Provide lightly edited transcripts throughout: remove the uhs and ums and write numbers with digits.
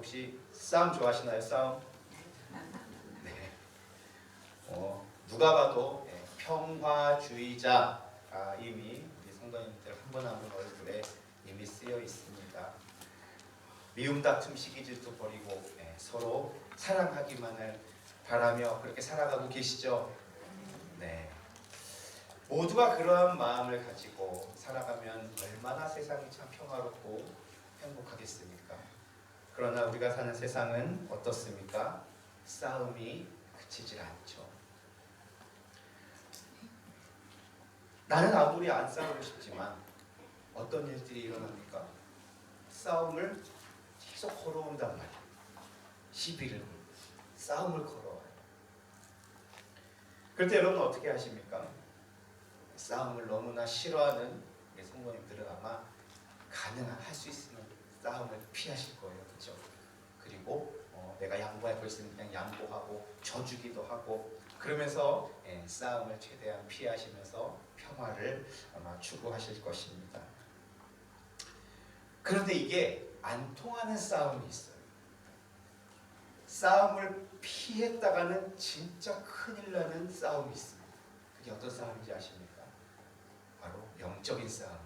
혹시 싸움 좋아하시나요? 싸움? 네. 누가 봐도 평화주의자 이미 우리 성도님들 한 분 한 분 얼굴에 이미 쓰여 있습니다. 미움 다툼 시기 질투 버리고 서로 사랑하기만을 바라며 그렇게 살아가고 계시죠? 네. 모두가 그러한 마음을 가지고 살아가면 얼마나 세상이 참 평화롭고 행복하겠습니까? 그러나 우리가 사는 세상은 어떻습니까? 싸움이 그치질 않죠. 나는 아무리 안 싸우고 싶지만 어떤 일들이 일어납니까? 싸움을 계속 걸어온단 말이에요. 시비를 싸움을 걸어와요. 그럴 때 여러분 어떻게 하십니까? 싸움을 너무나 싫어하는 우리 성도님들은 아마 가능할 수 있으면 싸움을 피하실 거예요. 그렇죠? 그리고 내가 양보할 거 있으면 그냥 양보하고 져주기도 하고 그러면서 싸움을 최대한 피하시면서 평화를 아마 추구하실 것입니다. 그런데 이게 안 통하는 싸움이 있어요. 싸움을 피했다가는 진짜 큰일 나는 싸움이 있습니다. 그게 어떤 싸움인지 아십니까? 바로 영적인 싸움입니다.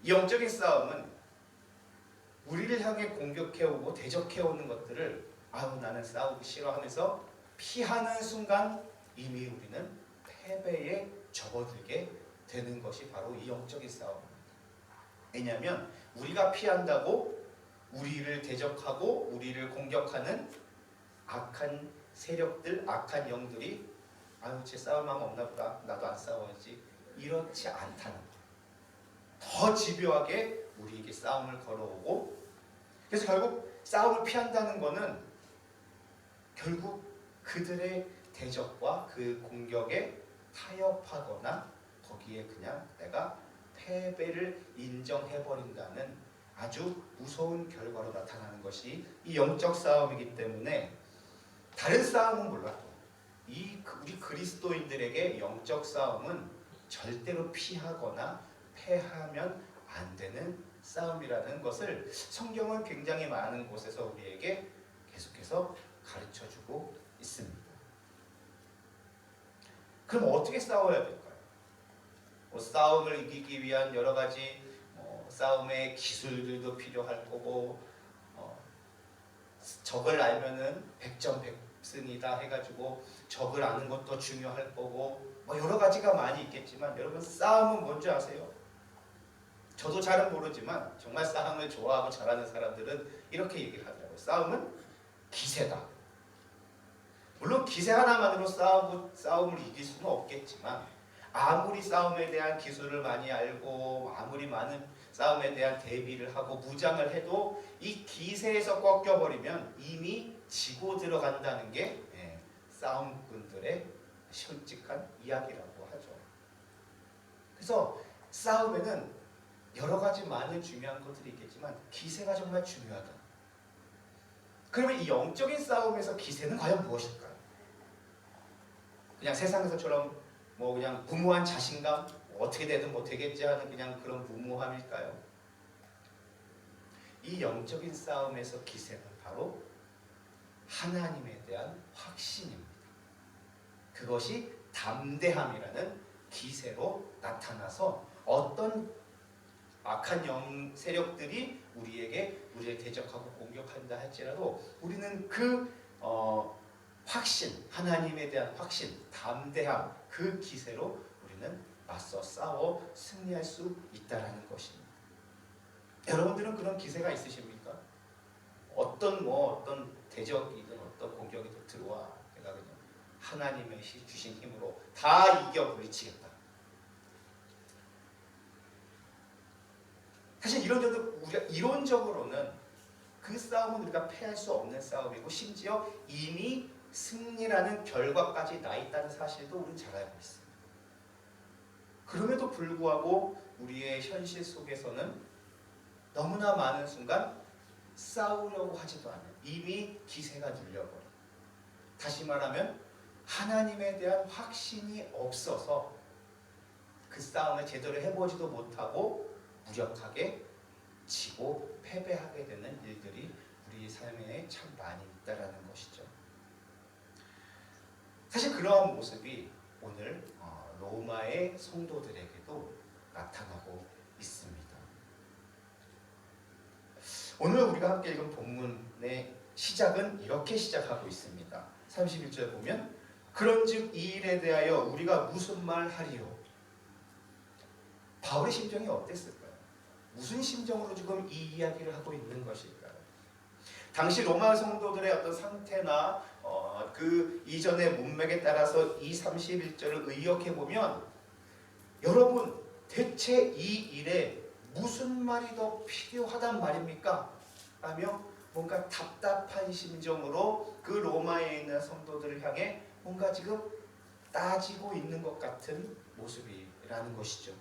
이 영적인 싸움은 우리를 향해 공격해오고 대적해오는 것들을 나는 싸우기 싫어하면서 피하는 순간 이미 우리는 패배에 접어들게 되는 것이 바로 이 영적인 싸움입니다. 왜냐하면 우리가 피한다고 우리를 대적하고 우리를 공격하는 악한 세력들, 악한 영들이 쟤 싸울 마음 없나 보다, 나도 안 싸워야지, 이렇지 않다는 거예요. 더 집요하게 우리에게 싸움을 걸어오고, 그래서 결국 싸움을 피한다는 것은 결국 그들의 대적과 그 공격에 타협하거나 거기에 그냥 내가 패배를 인정해버린다는 아주 무서운 결과로 나타나는 것이 이 영적 싸움이기 때문에 다른 싸움은 몰라도 우리 그리스도인들에게 영적 싸움은 절대로 피하거나 패하면 안 되는 싸움이라는 것을 성경은 굉장히 많은 곳에서 우리에게 계속해서 가르쳐주고 있습니다. 그럼 어떻게 싸워야 될까요? 싸움을 이기기 위한 여러 가지 싸움의 기술들도 필요할 거고 적을 알면은 백전백승이다 해가지고 적을 아는 것도 중요할 거고 여러 가지가 많이 있겠지만 여러분 싸움은 뭔지 아세요? 저도 잘은 모르지만 정말 싸움을 좋아하고 잘하는 사람들은 이렇게 얘기를 하더라고요. 싸움은 기세다. 물론 기세 하나만으로 싸움을 이길 수는 없겠지만 아무리 싸움에 대한 기술을 많이 알고 아무리 많은 싸움에 대한 대비를 하고 무장을 해도 이 기세에서 꺾여버리면 이미 지고 들어간다는 게 싸움꾼들의 솔직한 이야기라고 하죠. 그래서 싸움에는 여러 가지 많은 중요한 것들이 있겠지만 기세가 정말 중요하다. 그러면 이 영적인 싸움에서 기세는 과연 무엇일까요? 그냥 세상에서처럼 그냥 무모한 자신감, 어떻게 되든 뭐 되겠지 하는 그냥 그런 무모함일까요? 이 영적인 싸움에서 기세는 바로 하나님에 대한 확신입니다. 그것이 담대함이라는 기세로 나타나서 어떤 악한 영 세력들이 우리를 대적하고 공격한다 할지라도 우리는 그 확신, 하나님에 대한 확신, 담대함, 그 기세로 우리는 맞서 싸워 승리할 수 있다는 것입니다. 여러분들은 그런 기세가 있으십니까? 어떤 대적이든 어떤 공격이든 들어와 내가 그냥 하나님의 주신 힘으로 다 이겨 물리치겠다. 사실 이론적으로는 그 싸움은 우리가 패할 수 없는 싸움이고 심지어 이미 승리라는 결과까지 나 있다는 사실도 우리는 잘 알고 있습니다. 그럼에도 불구하고 우리의 현실 속에서는 너무나 많은 순간 싸우려고 하지도 않아요. 이미 기세가 눌려버려. 다시 말하면 하나님에 대한 확신이 없어서 그 싸움을 제대로 해보지도 못하고 무력하게 지고 패배하게 되는 일들이 우리 삶에 참 많이 있다라는 것이죠. 사실 그러한 모습이 오늘 로마의 성도들에게도 나타나고 있습니다. 오늘 우리가 함께 읽은 본문의 시작은 이렇게 시작하고 있습니다. 31절 보면 그런즉 이 일에 대하여 우리가 무슨 말 하리요? 바울의 심정이 어땠을까요? 무슨 심정으로 지금 이 이야기를 하고 있는 것일까요? 당시 로마 성도들의 어떤 상태나 그 이전의 문맥에 따라서 이 31절을 의역해 보면 여러분 대체 이 일에 무슨 말이 더 필요하단 말입니까? 라며 뭔가 답답한 심정으로 그 로마에 있는 성도들을 향해 뭔가 지금 따지고 있는 것 같은 모습이라는 것이죠.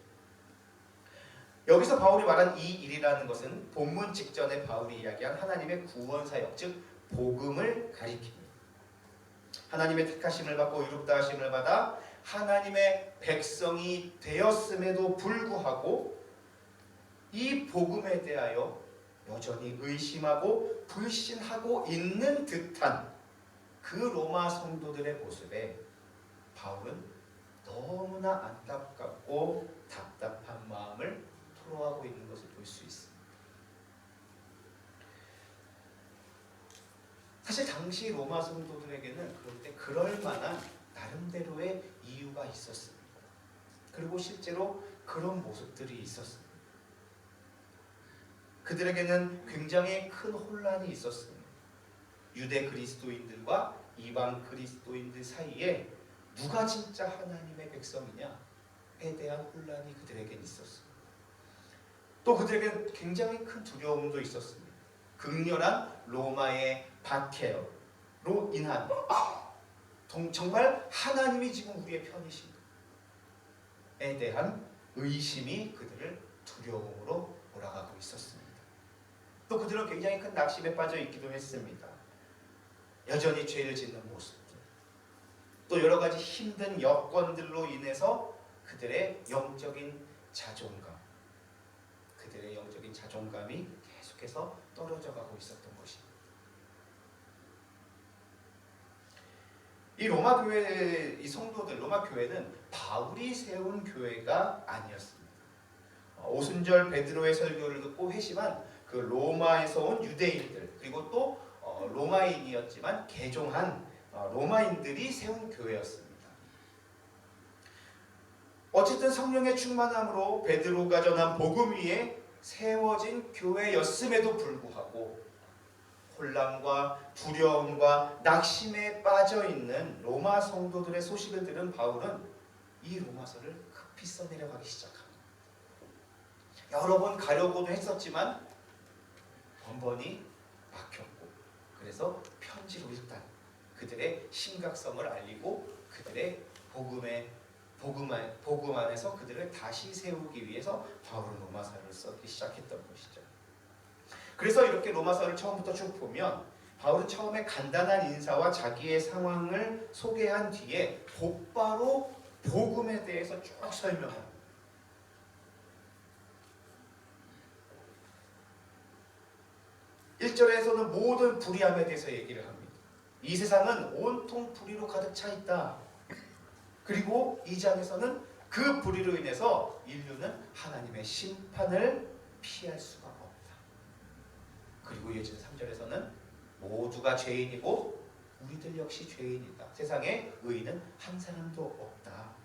여기서 바울이 말한 이 일이라는 것은 본문 직전에 바울이 이야기한 하나님의 구원 사역, 즉 복음을 가리킵니다. 하나님의 택하심을 받고 의롭다 하심을 받아 하나님의 백성이 되었음에도 불구하고 이 복음에 대하여 여전히 의심하고 불신하고 있는 듯한 그 로마 성도들의 모습에 바울은 너무나 안타깝고 답답한 마음을 토로하고 있는 것을 볼 수 있습니다. 사실 당시 로마 성도들에게는 그럴 때 그럴 만한 나름대로의 이유가 있었습니다. 그리고 실제로 그런 모습들이 있었습니다. 그들에게는 굉장히 큰 혼란이 있었습니다. 유대 그리스도인들과 이방 그리스도인들 사이에 누가 진짜 하나님의 백성이냐에 대한 혼란이 그들에겐 있었습니다. 또 그들에겐 굉장히 큰 두려움도 있었습니다. 극렬한 로마의 박해로 인한 정말 하나님이 지금 우리의 편이신가에 대한 의심이 그들을 두려움으로 몰아가고 있었습니다. 또 그들은 굉장히 큰 낙심에 빠져 있기도 했습니다. 여전히 죄를 짓는 모습들, 또 여러 가지 힘든 여건들로 인해서 그들의 영적인 자존감이 계속해서 떨어져 가고 있었던 것입니다. 이 로마 교회의 이 성도들, 로마 교회는 바울이 세운 교회가 아니었습니다. 오순절 베드로의 설교를 듣고 회심한 그 로마에서 온 유대인들, 그리고 또 로마인이었지만 개종한 로마인들이 세운 교회였습니다. 어쨌든 성령의 충만함으로 베드로가 전한 복음 위에 세워진 교회였음에도 불구하고 혼란과 두려움과 낙심에 빠져있는 로마 성도들의 소식을 들은 바울은 이 로마서를 급히 써내려가기 시작합니다. 여러 번 가려고도 했었지만 번번이 막혔고, 그래서 편지로 일단 그들의 심각성을 알리고 그들의 복음 안에서 그들을 다시 세우기 위해서 바울은 로마서를 쓰기 시작했던 것이죠. 그래서 이렇게 로마서를 처음부터 쭉 보면 바울은 처음에 간단한 인사와 자기의 상황을 소개한 뒤에 곧바로 복음에 대해서 쭉 설명합니다. 1절에서는 모든 불의함에 대해서 얘기를 합니다. 이 세상은 온통 불의로 가득 차 있다. 그리고 2장에서는 그 불의로 인해서 인류는 하나님의 심판을 피할 수가 없다. 그리고 이어지는 3절에서는 모두가 죄인이고 우리들 역시 죄인이다. 세상에 의인은 한 사람도 없다.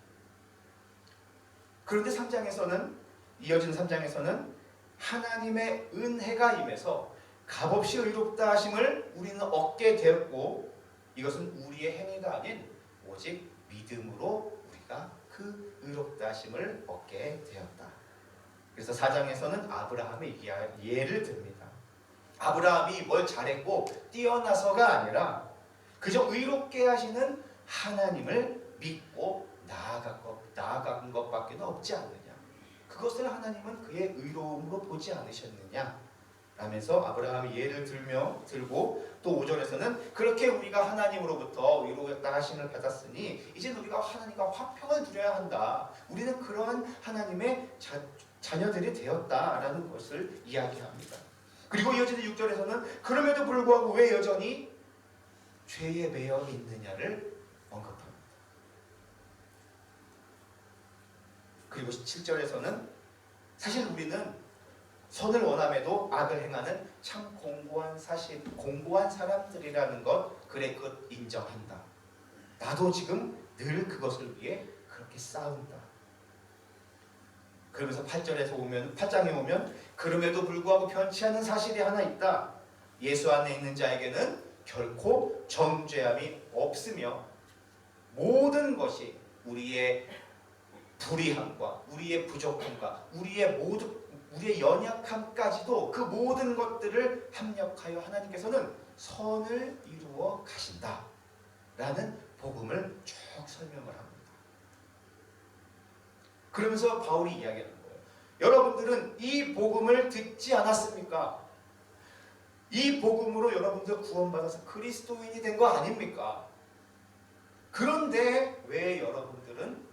그런데 3장에서는 이어지는 3장에서는 하나님의 은혜가 임해서 값없이 의롭다 하심을 우리는 얻게 되었고, 이것은 우리의 행위가 아닌 오직 믿음으로 우리가 그 의롭다 하심을 얻게 되었다. 그래서 4장에서는 아브라함의 예를 듭니다. 아브라함이 뭘 잘했고 뛰어나서가 아니라 그저 의롭게 하시는 하나님을 믿고 나아간 것밖에 없지 않느냐. 그것을 하나님은 그의 의로움으로 보지 않으셨느냐 라면서 아브라함이 예를 들고, 또 5절에서는 그렇게 우리가 하나님으로부터 의롭다 하심을 받았으니 이제 우리가 하나님과 화평을 누려야 한다. 우리는 그러한 하나님의 자녀들이 되었다라는 것을 이야기합니다. 그리고 이어지는 6절에서는 그럼에도 불구하고 왜 여전히 죄에 매여 있느냐를 언급합니다. 그리고 7절에서는 사실 우리는 선을 원함에도 악을 행하는 참 공고한 사람들이라는 것 그래 끝 인정한다. 나도 지금 늘 그것을 위해 그렇게 싸운다. 그러면서 8장에 오면 그럼에도 불구하고 변치 않은 사실이 하나 있다. 예수 안에 있는 자에게는 결코 정죄함이 없으며 모든 것이 우리의 불의함과 우리의 부족함과 우리의 연약함까지도 그 모든 것들을 합력하여 하나님께서는 선을 이루어 가신다 라는 복음을 쭉 설명을 합니다. 그러면서 바울이 이야기하는 거예요. 여러분들은 이 복음을 듣지 않았습니까? 이 복음으로 여러분들 구원받아서 그리스도인이 된 거 아닙니까? 그런데 왜 여러분들은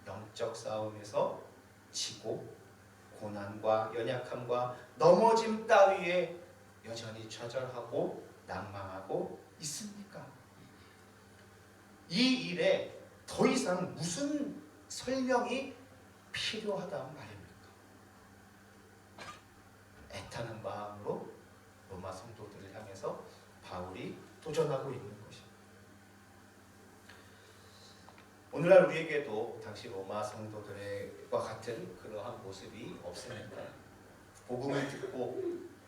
영적 싸움에서 지고 고난과 연약함과 넘어짐 따위에 여전히 좌절하고 낭망하고 있습니까? 이 일에 더 이상 무슨 설명이 필요하단 말입니까? 애타는 마음으로 로마 성도들을 향해서 바울이 도전하고 있는 것입니다. 오늘날 우리에게도 당시 로마 성도들과 같은 그러한 모습이 없습니다. 복음을 듣고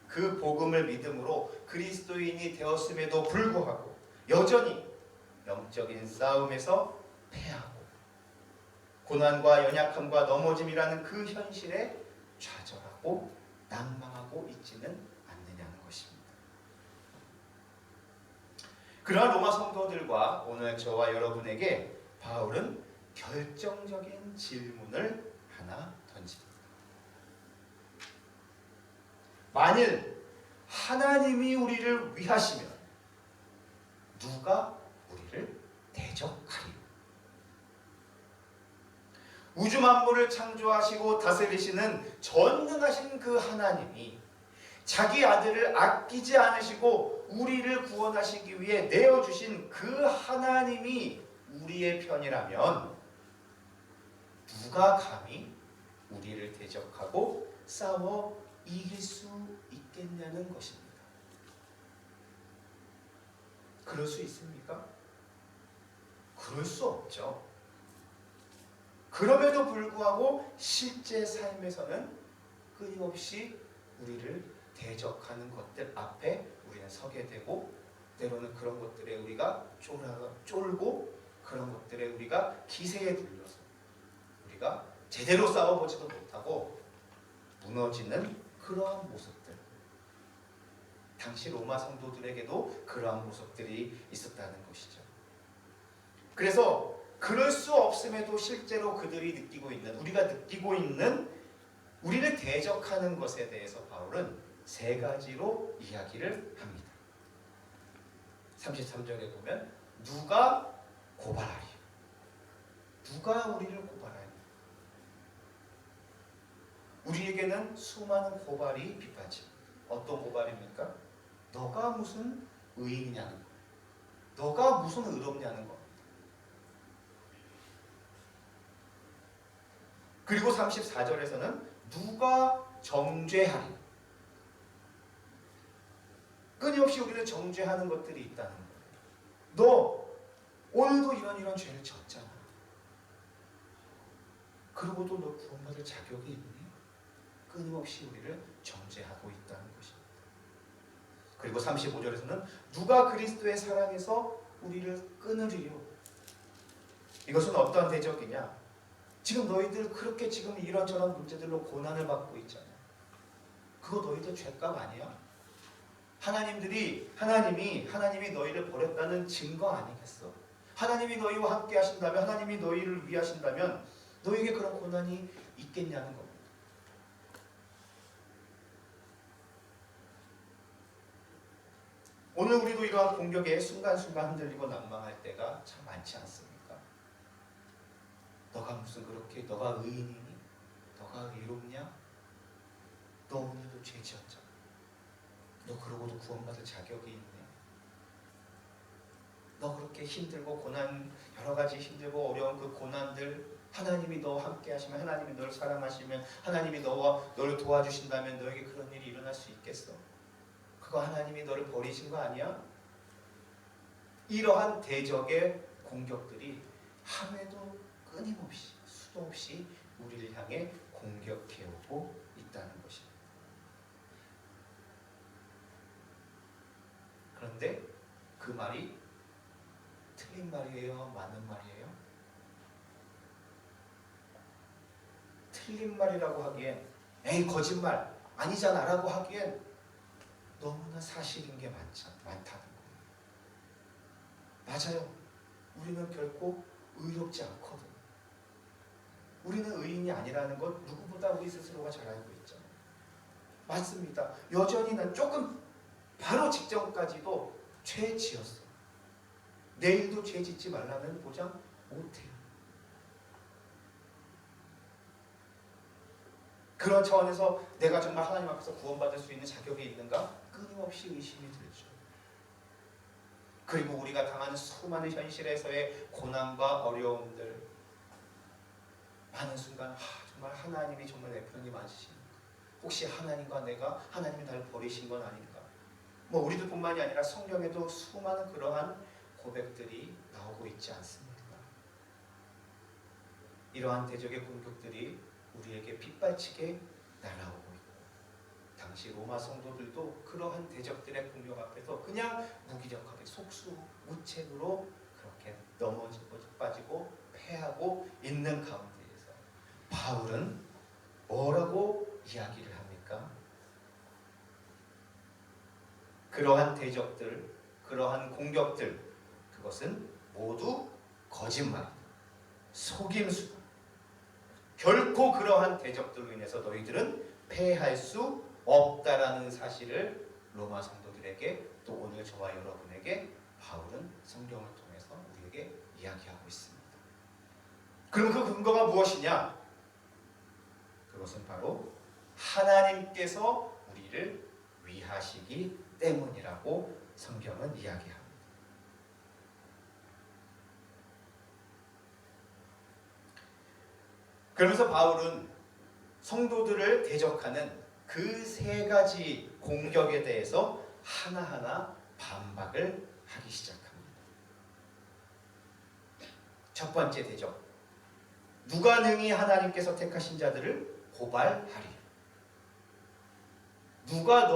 그 복음을 믿음으로 그리스도인이 되었음에도 불구하고 여전히 영적인 싸움에서 패하고 고난과 연약함과 넘어짐이라는 그 현실에 좌절하고 낭망하고 있지는 않느냐는 것입니다. 그러한 로마 성도들과 오늘 저와 여러분에게 바울은 결정적인 질문을 하나 던집니다. 만일 하나님이 우리를 위하시면 누가 우리를 대적하리요? 우주 만물을 창조하시고 다스리시는 전능하신 그 하나님이 자기 아들을 아끼지 않으시고 우리를 구원하시기 위해 내어주신 그 하나님이 우리의 편이라면 누가 감히 우리를 대적하고 싸워 이길 수 있겠냐는 것입니다. 그럴 수 있습니까? 그럴 수 없죠. 그럼에도 불구하고 실제 삶에서는 끊임없이 우리를 대적하는 것들 앞에 우리는 서게 되고 때로는 그런 것들에 우리가 쫄고 그런 것들에 우리가 기세에 들려서 우리가 제대로 싸워보지도 못하고 무너지는 그러한 모습들. 당시 로마 성도들에게도 그러한 모습들이 있었다는 것이죠. 그래서 그럴 수 없음에도 실제로 그들이 느끼고 있는, 우리가 느끼고 있는 우리를 대적하는 것에 대해서 바울은 세 가지로 이야기를 합니다. 33절에 보면 누가 고발하리? 누가 우리를 고발하리? 우리에게는 수많은 고발이 빗발칩니다. 어떤 고발입니까? 너가 무슨 의인이냐는 거, 너가 무슨 의롭냐는 거. 그리고 34절에서는 누가 정죄하리? 끊임없이 우리를 정죄하는 것들이 있다는 거예요. 너 오늘도 이런 죄를 졌잖아. 그러고도 너 구원받을 자격이 있니? 끊임없이 우리를 정죄하고 있다는 것입니다. 그리고 35절에서는 누가 그리스도의 사랑에서 우리를 끊으리요? 이것은 어떠한 대적이냐? 지금 너희들 그렇게 지금 이런저런 문제들로 고난을 받고 있잖아. 그거 너희들 죄값 아니야? 하나님이 너희를 버렸다는 증거 아니겠어? 하나님이 너희와 함께 하신다면, 하나님이 너희를 위하신다면 너희에게 그런 고난이 있겠냐는 겁니다. 오늘 우리도 이러한 공격에 순간순간 흔들리고 난망할 때가 참 많지 않습니까? 너가 무슨 그렇게 너가 의인이니? 너가 의롭냐? 너 오늘도 죄 지었잖아. 너 그러고도 구원받을 자격이 있네. 너 그렇게 힘들고 고난, 여러 가지 힘들고 어려운 그 고난들, 하나님이 너와 함께 하시면, 하나님이 너를 사랑하시면, 하나님이 너를 도와주신다면 너에게 그런 일이 일어날 수 있겠어? 그거 하나님이 너를 버리신 거 아니야? 이러한 대적의 공격들이 함에도 끊임없이 수도 없이 우리를 향해 공격해오고 있다는 것입니다. 그런데 그 말이 틀린 말이에요? 맞는 말이에요? 틀린 말이라고 하기엔, 에이 거짓말 아니잖아 라고 하기엔 너무나 사실인 게 많다는 거예요. 맞아요. 우리는 결코 의롭지 않거든. 우리는 의인이 아니라는 것 누구보다 우리 스스로가 잘 알고 있잖아요. 맞습니다. 여전히 난 조금 바로 직전까지도 죄 지었어. 내일도 죄 짓지 말라는 보장 못해요. 그런 차원에서 내가 정말 하나님 앞에서 구원받을 수 있는 자격이 있는가? 끊임없이 의심이 들죠. 그리고 우리가 당하는 수많은 현실에서의 고난과 어려움들, 많은 순간 정말 하나님이 정말 내 편이 맞으십니까? 혹시 하나님과 내가, 하나님이 나를 버리신 건 아닌가? 뭐 우리들 뿐만이 아니라 성경에도 수많은 그러한 고백들이 나오고 있지 않습니까? 이러한 대적의 공격들이 우리에게 빗발치게 날아오고 있고, 당시 로마 성도들도 그러한 대적들의 공격 앞에서 그냥 무기력하게 속수무책으로 그렇게 넘어지고 빠지고 패하고 있는 가운데에서 바울은 뭐라고 이야기를 합니까? 그러한 대적들, 그러한 공격들, 그것은 모두 거짓말이다. 속임수다. 결코 그러한 대적들로 인해서 너희들은 패할 수 없다라는 사실을 로마 성도들에게, 또 오늘 저와 여러분에게 바울은 성경을 통해서 우리에게 이야기하고 있습니다. 그럼 그 근거가 무엇이냐? 그것은 바로 하나님께서 우리를 위하시기 때문이라고 성경은 이야기합니다. 그러면서 바울은 성도들을 대적하는 그 세 가지 공격에 대해서 하나하나 반박을 하기 시작합니다. 첫 번째 대적, 누가 능히 하나님께서 택하신 자들을 고발하리? 누가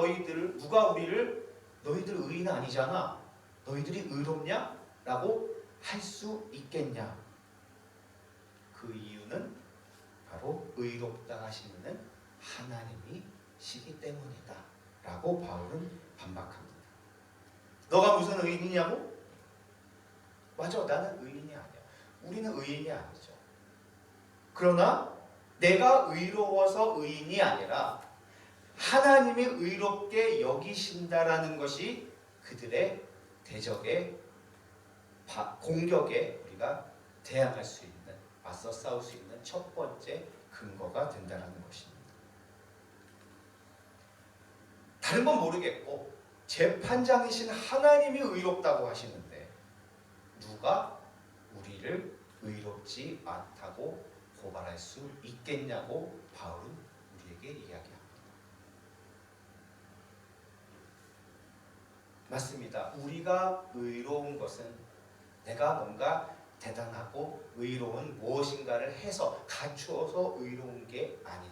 우리를 너희들 의인 아니잖아, 너희들이 의롭냐? 라고 할 수 있겠냐? 그 이유는 바로 의롭다 하시는 하나님이시기 때문이다 라고 바울은 반박합니다. 너가 무슨 의인이냐고? 맞아, 나는 의인이 아니야. 우리는 의인이 아니죠. 그러나 내가 의로워서 의인이 아니라 하나님이 의롭게 여기신다라는 것이 그들의 대적의 공격에 우리가 대항할 수 있는, 맞서 싸울 수 있는 첫 번째 근거가 된다는 것입니다. 다른 건 모르겠고 재판장이신 하나님이 의롭다고 하시는데 누가 우리를 의롭지 않다고 고발할 수 있겠냐고 바울은 우리에게 이야기합니다. 맞습니다. 우리가 의로운 것은 내가 뭔가 대단하고 의로운 무엇인가를 해서 갖추어서 의로운 게 아닌,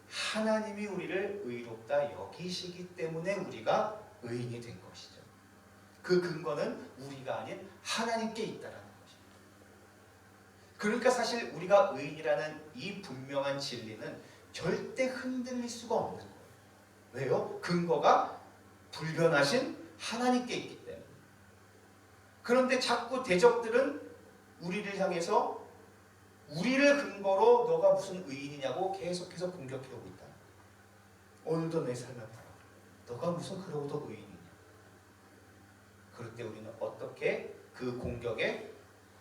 하나님이 우리를 의롭다 여기시기 때문에 우리가 의인이 된 것이죠. 그 근거는 우리가 아닌 하나님께 있다라는 것입니다. 그러니까 사실 우리가 의인이라는 이 분명한 진리는 절대 흔들릴 수가 없는 거예요. 왜요? 근거가 불변하신 하나님께 있기 때문에. 그런데 자꾸 대적들은 우리를 향해서 우리를 근거로 너가 무슨 의인이냐고 계속해서 공격해오고 있다. 오늘도 내 삶을 봐라. 너가 무슨 그러고도 의인이냐. 그럴 때 우리는 어떻게 그 공격에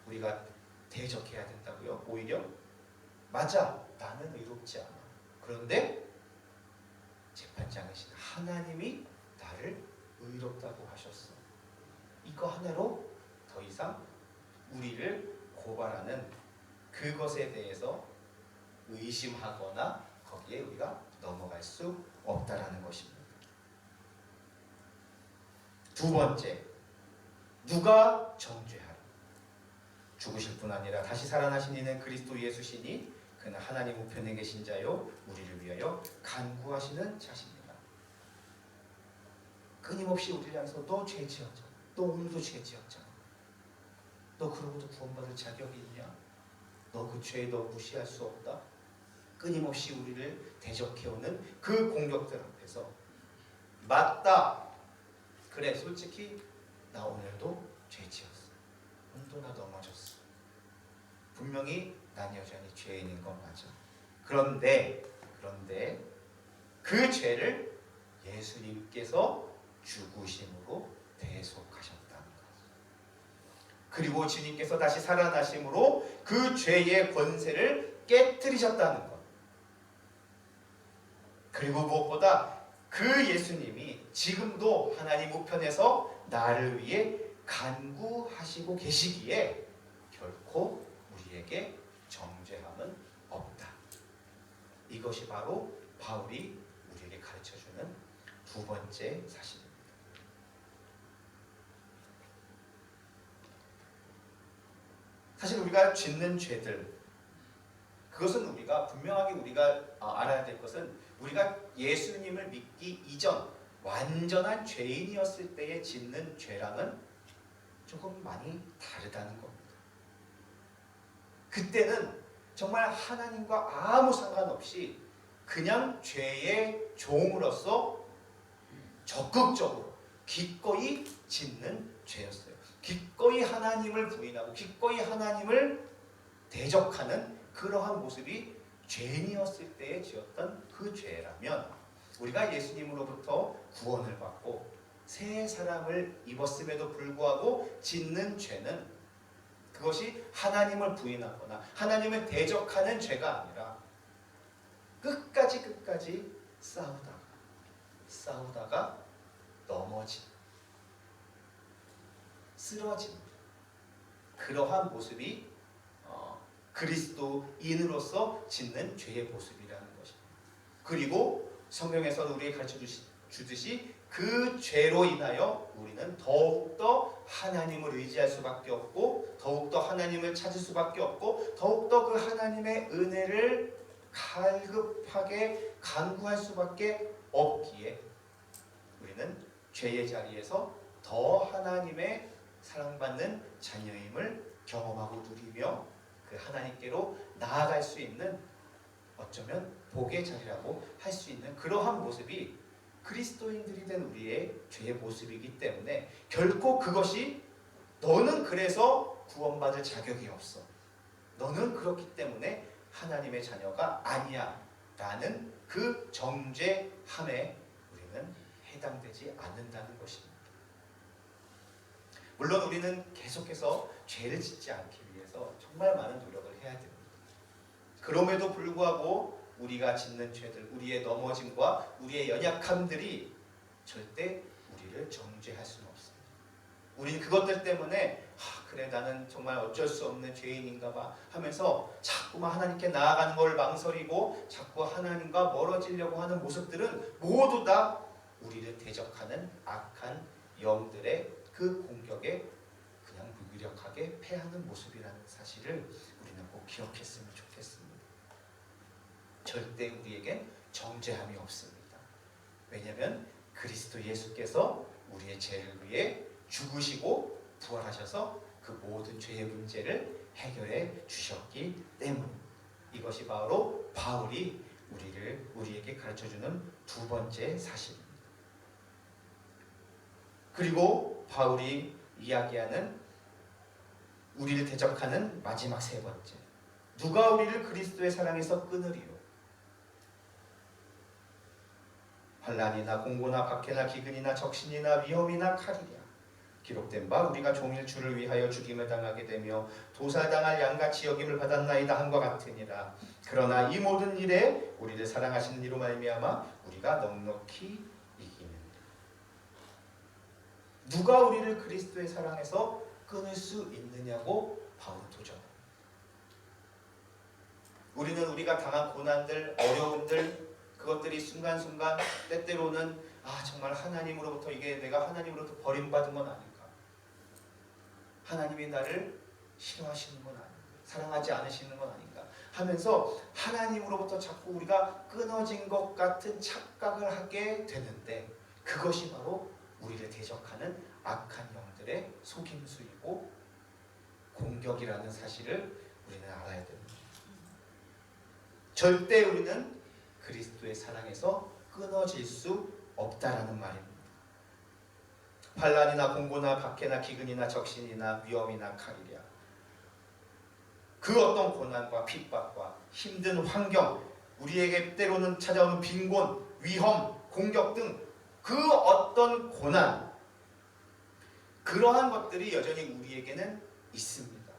우리가 대적해야 된다고요? 오히려 맞아, 나는 의롭지 않아. 그런데 재판장이신 하나님이 나를 의롭다고 하셨어. 이거 하나로 더 이상 우리를 고발하는 그것에 대해서 의심하거나 거기에 우리가 넘어갈 수 없다라는 것입니다. 두 번째, 누가 정죄하리? 죽으실 뿐 아니라 다시 살아나신 이는 그리스도 예수시니 그는 하나님 우편에 계신 자요 우리를 위하여 간구하시는 자십니다. 끊임없이 우리를 향해서 너 죄 지었잖아. 너 오늘도 죄 지었잖아. 너 그러고도 구원받을 자격이 있냐? 너 그 죄 너 무시할 수 없다. 끊임없이 우리를 대적해오는 그 공격들 앞에서 맞다. 그래, 솔직히 나 오늘도 죄 지었어. 오늘도 나 넘어졌어. 분명히 난 여전히 죄인인 건 맞아. 그런데 그 죄를 예수님께서 죽으심으로 대속하셨다는 것. 그리고 주님께서 다시 살아나심으로 그 죄의 권세를 깨뜨리셨다는 것. 그리고 무엇보다 그 예수님이 지금도 하나님 우편에서 나를 위해 간구하시고 계시기에 결코 우리에게 정죄함은 없다. 이것이 바로 바울이 우리에게 가르쳐주는 두 번째 사실입니다. 사실 우리가 짓는 죄들, 그것은 우리가 분명하게 우리가 알아야 될 것은 우리가 예수님을 믿기 이전 완전한 죄인이었을 때에 짓는 죄랑은 조금 많이 다르다는 겁니다. 그때는 정말 하나님과 아무 상관없이 그냥 죄의 종으로서 적극적으로 기꺼이 짓는 죄였어요. 기꺼이 하나님을 부인하고 기꺼이 하나님을 대적하는 그러한 모습이 죄인이었을 때에 지었던 그 죄라면, 우리가 예수님으로부터 구원을 받고 새 사람을 입었음에도 불구하고 짓는 죄는 그것이 하나님을 부인하거나 하나님을 대적하는 죄가 아니라 끝까지 싸우다가 넘어진, 쓰러진 그러한 모습이 그리스도인으로서 짓는 죄의 모습이라는 것입니다. 그리고 성경에서는 우리에게 가르쳐 주듯이 그 죄로 인하여 우리는 더욱더 하나님을 의지할 수밖에 없고 더욱더 하나님을 찾을 수밖에 없고 더욱더 그 하나님의 은혜를 갈급하게 간구할 수밖에 없기에 우리는 죄의 자리에서 더 하나님의 사랑받는 자녀임을 경험하고 누리며 그 하나님께로 나아갈 수 있는, 어쩌면 복의 자리라고 할 수 있는 그러한 모습이 그리스도인들이 된 우리의 죄의 모습이기 때문에 결코 그것이 너는 그래서 구원받을 자격이 없어, 너는 그렇기 때문에 하나님의 자녀가 아니야 라는 그 정죄함에 우리는 해당되지 않는다는 것입니다. 물론 우리는 계속해서 죄를 짓지 않기 위해서 정말 많은 노력을 해야 됩니다. 그럼에도 불구하고 우리가 짓는 죄들, 우리의 넘어짐과 우리의 연약함들이 절대 우리를 정죄할 수는 없습니다. 우리는 그것들 때문에 그래 나는 정말 어쩔 수 없는 죄인인가 봐 하면서 자꾸만 하나님께 나아가는 걸 망설이고 자꾸 하나님과 멀어지려고 하는 모습들은 모두 다 우리를 대적하는 악한 영들의 그 공격에 그냥 무기력하게 패하는 모습이라는 사실을 우리는 꼭 기억했으면 좋겠습니다. 절대 우리에겐 정죄함이 없습니다. 왜냐하면 그리스도 예수께서 우리의 죄를 위해 죽으시고 부활하셔서 그 모든 죄의 문제를 해결해 주셨기 때문. 이것이 바로 바울이 우리에게 가르쳐주는 두 번째 사실입니다. 그리고 바울이 이야기하는 우리를 대적하는 마지막 세 번째, 누가 우리를 그리스도의 사랑에서 끊으리요? 환난이나 공고나 박해나 기근이나 적신이나 위험이나 칼이랴. 기록된 바 우리가 종일 주를 위하여 죽임을 당하게 되며 도살당할 양같이 여김을 받았나이다 함과 같으니라. 그러나 이 모든 일에 우리를 사랑하시는 이로 말미암아 우리가 넉넉히 이기는. 누가 우리를 그리스도의 사랑에서 끊을 수 있느냐고 바울은 도전합니다. 우리는 우리가 당한 고난들, 어려움들, 그것들이 순간순간 때때로는 정말 하나님으로부터 이게 내가 하나님으로부터 버림받은 건 아닐까? 하나님이 나를 싫어하시는 건 아닌가? 사랑하지 않으시는 건 아닌가? 하면서 하나님으로부터 자꾸 우리가 끊어진 것 같은 착각을 하게 되는데 그것이 바로 우리를 대적하는 악한 영들의 속임수이고 공격이라는 사실을 우리는 알아야 됩니다. 절대 우리는 그리스도의 사랑에서 끊어질 수 없다라는 말입니다. 환난이나 공고나 박해나 기근이나 적신이나 위험이나 칼이랴, 그 어떤 고난과 핍박과 힘든 환경, 우리에게 때로는 찾아오는 빈곤, 위험, 공격 등 그 어떤 고난, 그러한 것들이 여전히 우리에게는 있습니다.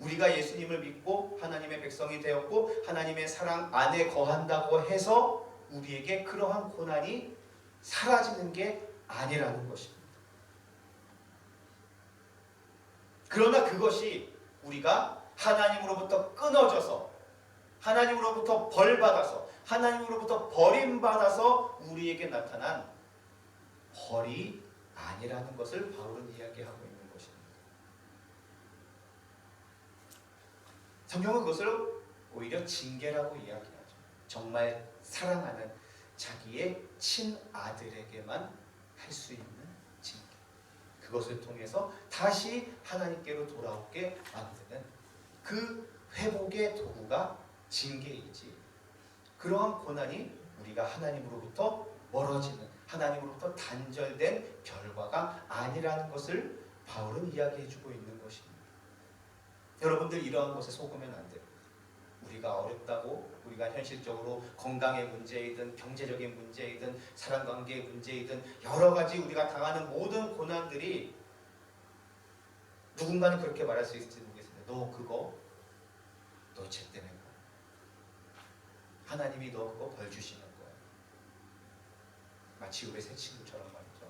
우리가 예수님을 믿고 하나님의 백성이 되었고 하나님의 사랑 안에 거한다고 해서 우리에게 그러한 고난이 사라지는 게 아니라는 것입니다. 그러나 그것이 우리가 하나님으로부터 끊어져서, 하나님으로부터 벌받아서, 하나님으로부터 버림받아서 우리에게 나타난 벌이 아니라는 것을 바울은 이야기하고 있는 것입니다. 성경은 그것을 오히려 징계라고 이야기하죠. 정말 사랑하는 자기의 친아들에게만 할 수 있는 징계, 그것을 통해서 다시 하나님께로 돌아오게 만드는 그 회복의 도구가 징계이지, 그러한 고난이 우리가 하나님으로부터 멀어지는, 하나님으로부터 단절된 결과가 아니라는 것을 바울은 이야기해주고 있는 것입니다. 여러분들 이러한 것에 속으면 안 됩니다. 우리가 어렵다고, 우리가 현실적으로 건강의 문제이든 경제적인 문제이든 사랑관계의 문제이든 여러 가지 우리가 당하는 모든 고난들이, 누군가는 그렇게 말할 수 있을지 모르겠습니다. 너 죄 때문에 그래. 하나님이 너 그거 벌 주시는 거야. 마치 우리 새 친구처럼 말이죠.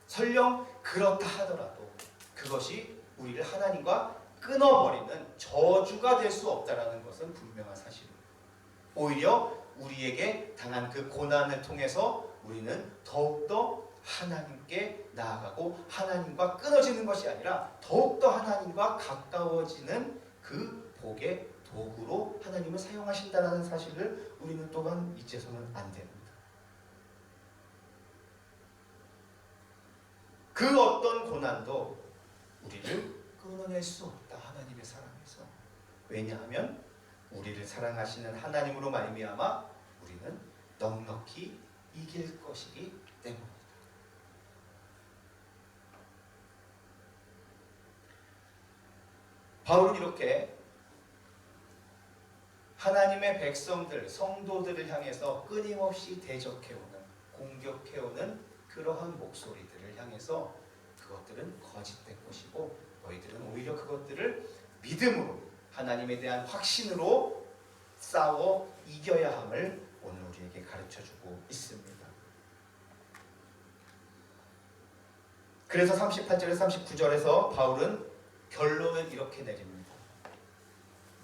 설령 그렇다 하더라도 그것이 우리를 하나님과 끊어버리는 저주가 될 수 없다는 것은 분명한 사실입니다. 오히려 우리에게 당한 그 고난을 통해서 우리는 더욱더 하나님께 나아가고 하나님과 끊어지는 것이 아니라 더욱더 하나님과 가까워지는 그 복의 도구로 하나님을 사용하신다는 사실을 우리는 또한 잊어서는 안 됩니다. 그 어떤 고난도 우리를 끊어낼 수 없다, 하나님의 사랑에서. 왜냐하면 우리를 사랑하시는 하나님으로 말미암아 우리는 넉넉히 이길 것이기 때문입니다. 바울은 이렇게 하나님의 백성들, 성도들을 향해서 끊임없이 대적해오는, 공격해오는 그러한 목소리들을 향해서 그것들은 거짓된 것이고 너희들은 오히려 그것들을 믿음으로, 하나님에 대한 확신으로 싸워 이겨야 함을 오늘 우리에게 가르쳐주고 있습니다. 그래서 38절에서 39절에서 바울은 결론을 이렇게 내립니다.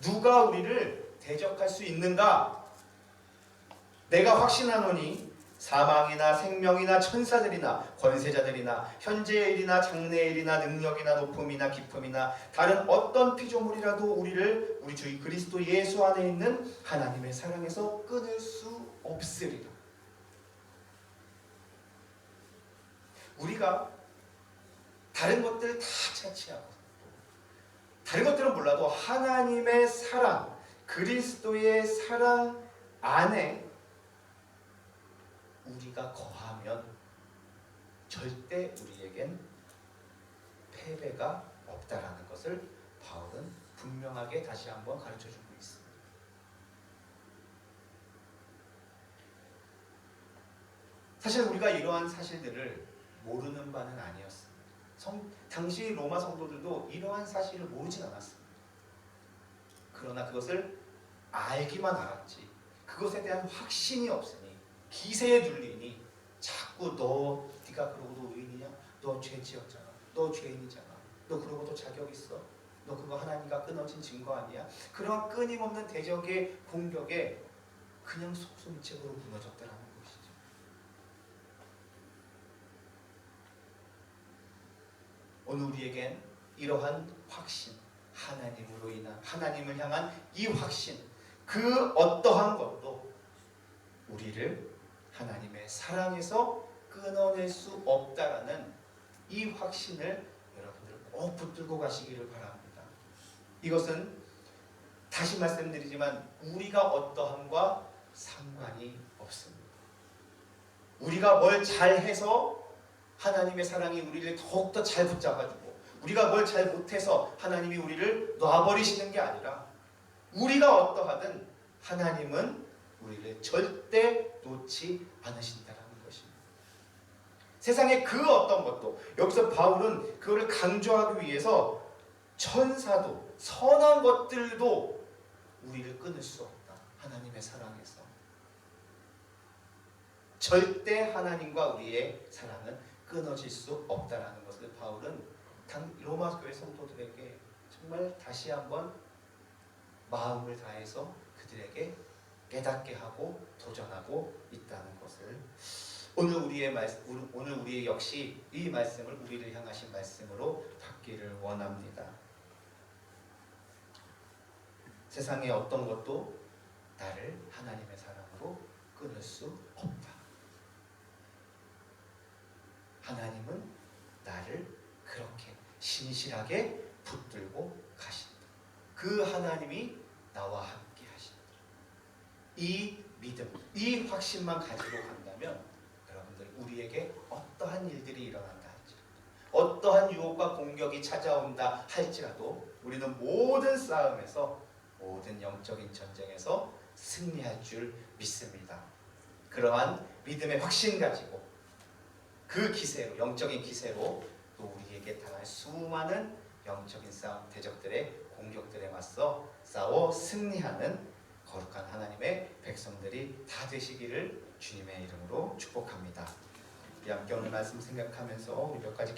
누가 우리를 대적할 수 있는가? 내가 확신하노니 사망이나 생명이나 천사들이나 권세자들이나 현재의 일이나 장래의 일이나 능력이나 높음이나 깊음이나 다른 어떤 피조물이라도 우리를 우리 주 그리스도 예수 안에 있는 하나님의 사랑에서 끊을 수 없으리라. 우리가 다른 것들 다 차치하고 다른 것들은 몰라도 하나님의 사랑, 그리스도의 사랑 안에 우리가 거하면 절대 우리에겐 패배가 없다라는 것을 바울은 분명하게 다시 한번 가르쳐주고 있습니다. 사실 우리가 이러한 사실들을 모르는 바는 아니었습니다. 당시 로마 성도들도 이러한 사실을 모르진 않았습니다. 그러나 그것을 알기만 알았지 그것에 대한 확신이 없으니, 기세에 눌리니 자꾸 네가 그러고도 의인이냐? 너 죄 지었잖아. 너 죄인이잖아. 너 그러고도 자격 있어. 너 그거 하나님과 끊어진 증거 아니야? 그런 끊임없는 대적의 공격에 그냥 속수무책으로 무너졌다라는 것이죠. 오늘 우리에겐 이러한 확신, 하나님으로 인한 하나님을 향한 이 확신, 그 어떠한 것도 우리를 하나님의 사랑에서 끊어낼 수 없다라는 이 확신을 여러분들 꼭 붙들고 가시기를 바랍니다. 이것은 다시 말씀드리지만 우리가 어떠함과 상관이 없습니다. 우리가 뭘 잘해서 하나님의 사랑이 우리를 더욱더 잘 붙잡아주고, 우리가 뭘 잘 못해서 하나님이 우리를 놔버리시는 게 아니라, 우리가 어떠하든 하나님은 우리를 절대 놓지 않으신다라는 것입니다. 세상의 그 어떤 것도, 여기서 바울은 그거를 강조하기 위해서 천사도 선한 것들도 우리를 끊을 수 없다. 하나님의 사랑에서 절대 하나님과 우리의 사랑은 끊어질 수 없다라는 것을 바울은 로마 교회 성도들에게 정말 다시 한번 마음을 다해서 그들에게 깨닫게 하고 도전하고 있다는 것을 오늘 우리의 역시 이 말씀을 우리를 향하신 말씀으로 받기를 원합니다. 세상의 어떤 것도 나를 하나님의 사랑으로 끊을 수 없다. 하나님은 나를 그렇게 신실하게 붙들고 가신다. 그 하나님이 나와 함께 하신다. 이 믿음, 이 확신만 가지고 간다면 여러분들 우리에게 어떠한 일들이 일어난다 할지라도, 어떠한 유혹과 공격이 찾아온다 할지라도 우리는 모든 싸움에서, 모든 영적인 전쟁에서 승리할 줄 믿습니다. 그러한 믿음의 확신 가지고 그 기세로, 영적인 기세로 또 우리에게 당할 수많은 영적인 싸움, 대적들의 공격들에 맞서 싸워 승리하는 거룩한 하나님의 백성들이 다 되시기를 주님의 이름으로 축복합니다. 우리 함께 오늘 말씀 생각하면서 우리 몇 가지